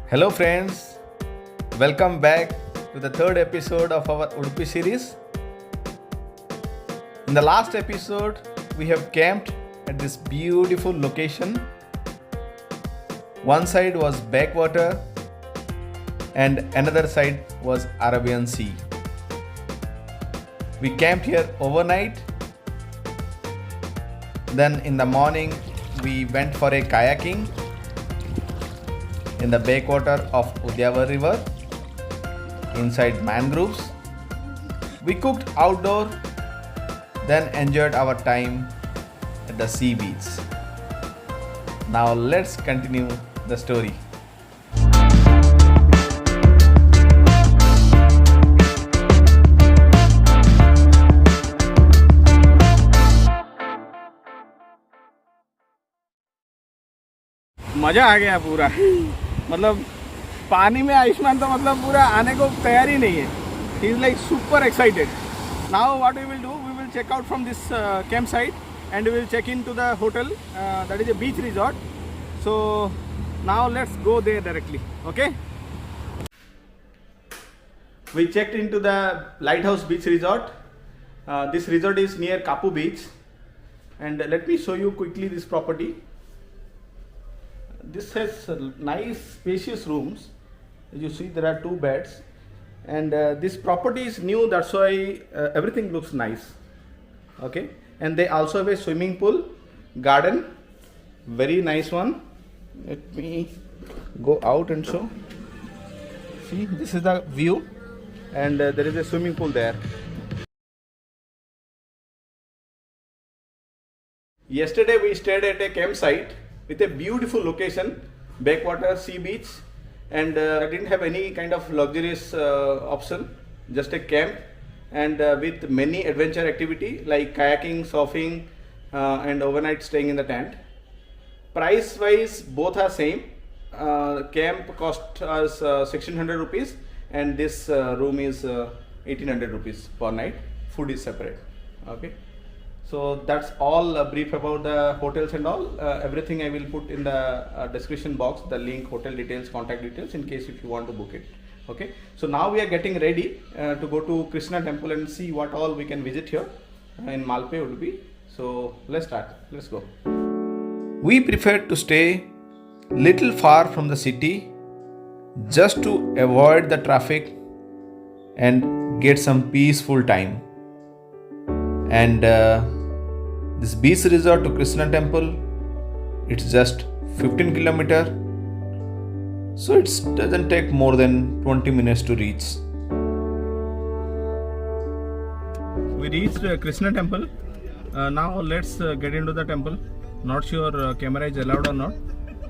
Hello friends, welcome back to the third episode of our Udupi series. In the last episode, we have camped at this beautiful location. One side was backwater and another side was Arabian Sea. We camped here overnight. Then in the morning, we went for a kayaking in the backwater of Udyava River inside mangroves. We cooked outdoor, then enjoyed our time at the sea beach. Now let's continue the story. मज़ा आ गया पूरा मतलब पानी में आयुष्मान तो मतलब पूरा आने को तैयार ही नहीं है. He is like super excited. Now what we will do, we will check out from this camp site and we will check in to the hotel that is a beach resort. So now let's go there directly. Okay, we checked into the Lighthouse Beach Resort. This resort is near Kapu Beach, and let me show you quickly this property. This has nice spacious rooms. As you see, there are 2 beds, and this property is new, that's why everything looks nice. Okay, and they also have a swimming pool, garden, very nice one. Let me go out and show. See, this is the view, and there is a swimming pool there. Yesterday we stayed at a campsite with a beautiful location, backwater, sea beach, and I didn't have any kind of luxurious option, just a camp, and with many adventure activity like kayaking, surfing, and overnight staying in the tent. Price wise both are same. Camp cost us 1600 rupees, and this room is 1800 rupees per night. Food is separate. Okay, so that's all brief about the hotels and all. Everything I will put in the description box, the link, hotel details, contact details, in case if you want to book it. Okay, so now we are getting ready to go to Krishna temple and see what all we can visit here in Malpe, Udupi. So let's start. Let's go. We preferred to stay little far from the city just to avoid the traffic and get some peaceful time. And this beach resort to Krishna temple, it's just 15 kilometer, so it doesn't take more than 20 minutes to reach. We reached Krishna temple. Now let's get into the temple. Not sure camera is allowed or not,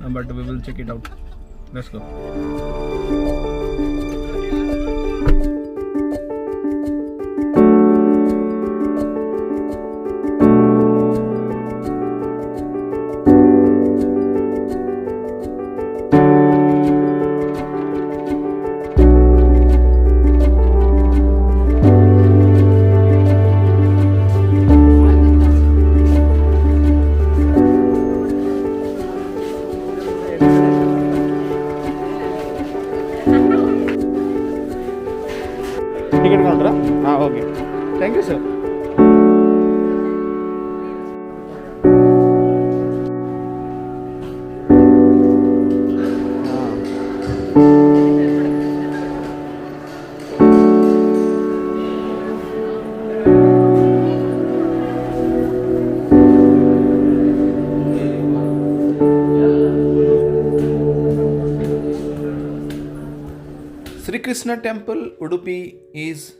but we will check it out. Let's go. Ticket counter. हाँ, okay, thank you sir. Sri Krishna temple Udupi is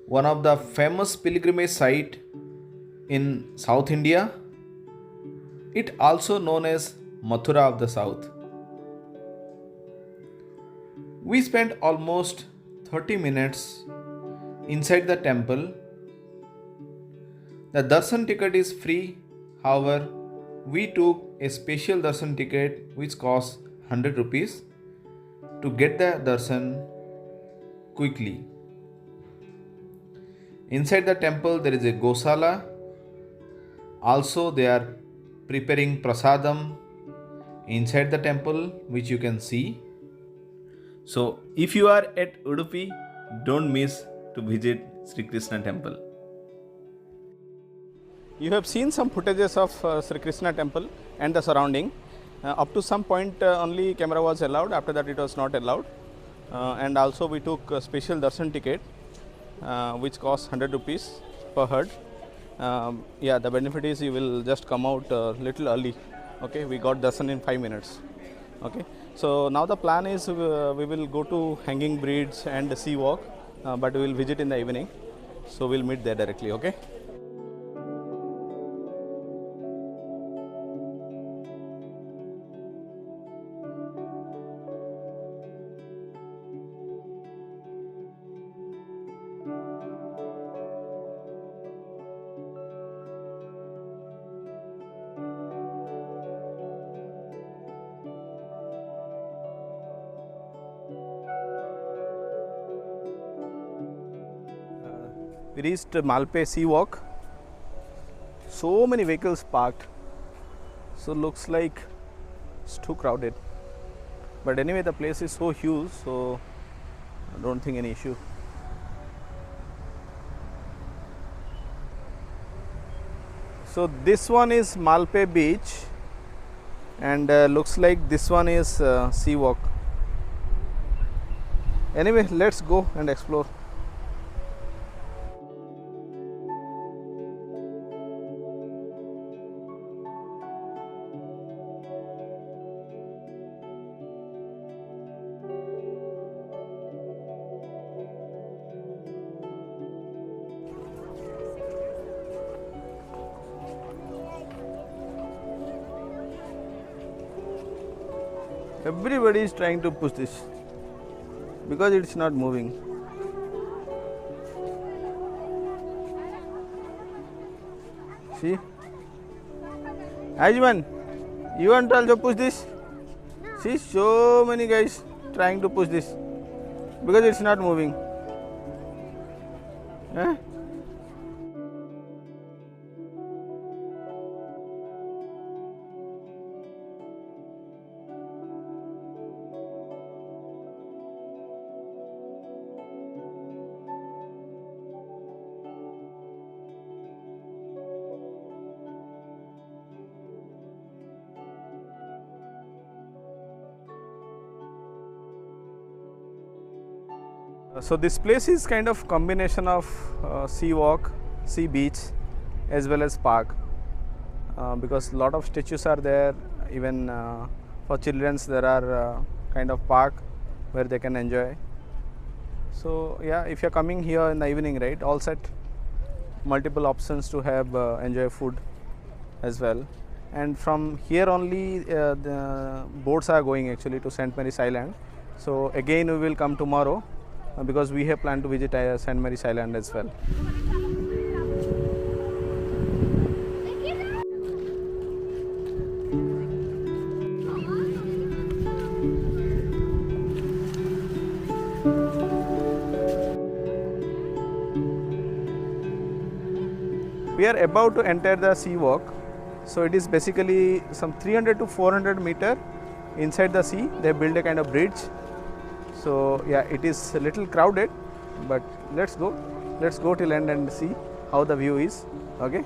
one of the famous pilgrimage site in South India. It also known as Mathura of the South. We spent almost 30 minutes inside the temple. The darshan ticket is free. However, we took a special darshan ticket which costs 100 rupees to get the darshan quickly. Inside the temple there is a gosala. Also they are preparing prasadam inside the temple, which you can see. So if you are at Udupi, don't miss to visit Sri Krishna temple. You have seen some footages of Sri Krishna temple and the surrounding. Up to some point only camera was allowed, after that it was not allowed. And also we took a special darshan ticket which costs 100 rupees per head. Yeah, the benefit is you will just come out little early. Okay, we got darshan in 5 minutes. Okay, so now the plan is we will go to Hanging Bridge and Sea Walk, but we will visit in the evening. So we'll meet there directly. Okay. We reached Malpe Sea Walk. So many vehicles parked. So looks like it's too crowded. But anyway, the place is so huge, so I don't think any issue. So this one is Malpe Beach, and looks like this one is Sea Walk. Anyway, let's go and explore. Everybody is trying to push this because it's not moving. See? Ajman, you want to also push this? See, so many guys trying to push this because it's not moving. Huh? So this place is kind of combination of sea walk, sea beach, as well as park, because lot of statues are there. Even for childrens there are kind of park where they can enjoy. So yeah, if you're coming here in the evening, right, all set, multiple options to have enjoy food as well. And from here only the boats are going actually to St. Mary's Island. So again we will come tomorrow because we have planned to visit St. Mary's Island as well. We are about to enter the sea walk. So it is basically some 300 to 400 meter inside the sea. They build a kind of bridge. So yeah, it is a little crowded, but let's go till end and see how the view is. Okay.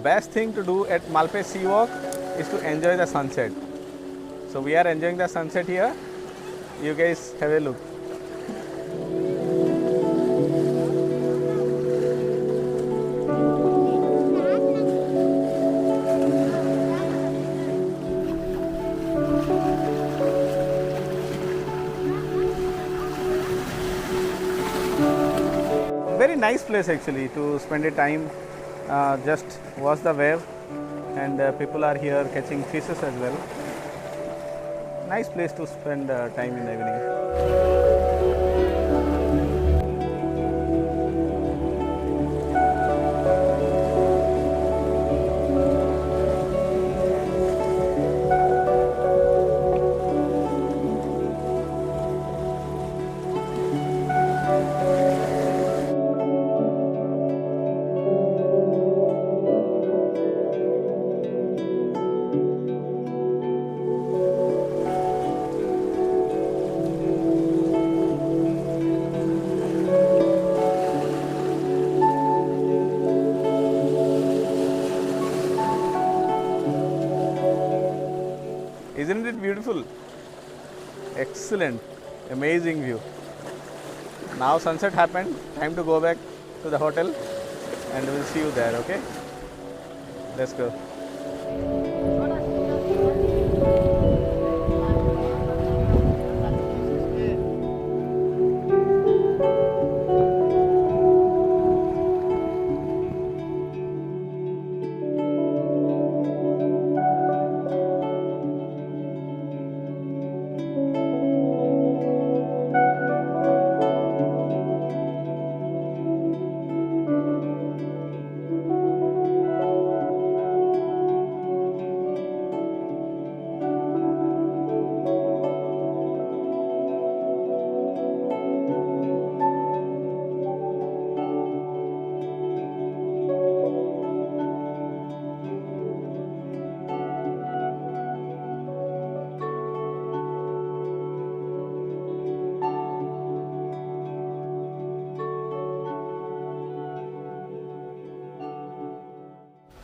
Best thing to do at Malpe Sea Walk is to enjoy the sunset. So we are enjoying the sunset here. You guys have a look. Very nice place actually to spend a time. Just watch the wave and people are here catching fishes as well. Nice place to spend time in the evening. Isn't it beautiful? Excellent, amazing view. Now sunset happened, time to go back to the hotel and we'll see you there, okay? Let's go.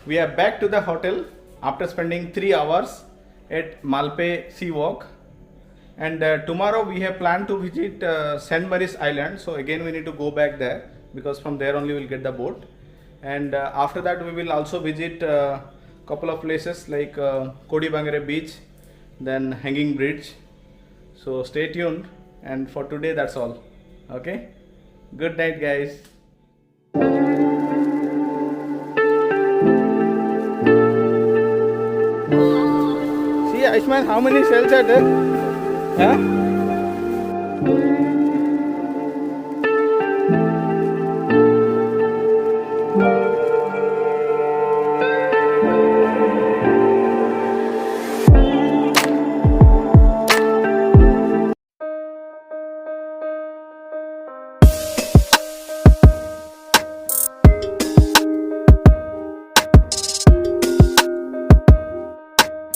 We are back to the hotel after spending 3 hours at Malpe Sea Walk, and tomorrow we have planned to visit St. Mary's Island. So again we need to go back there because from there only we'll get the boat, and after that we will also visit a couple of places like Kodibangere Beach, then Hanging Bridge. So stay tuned, and for today that's all. Okay, good night guys. See, Aishman, how many shells are there? Huh?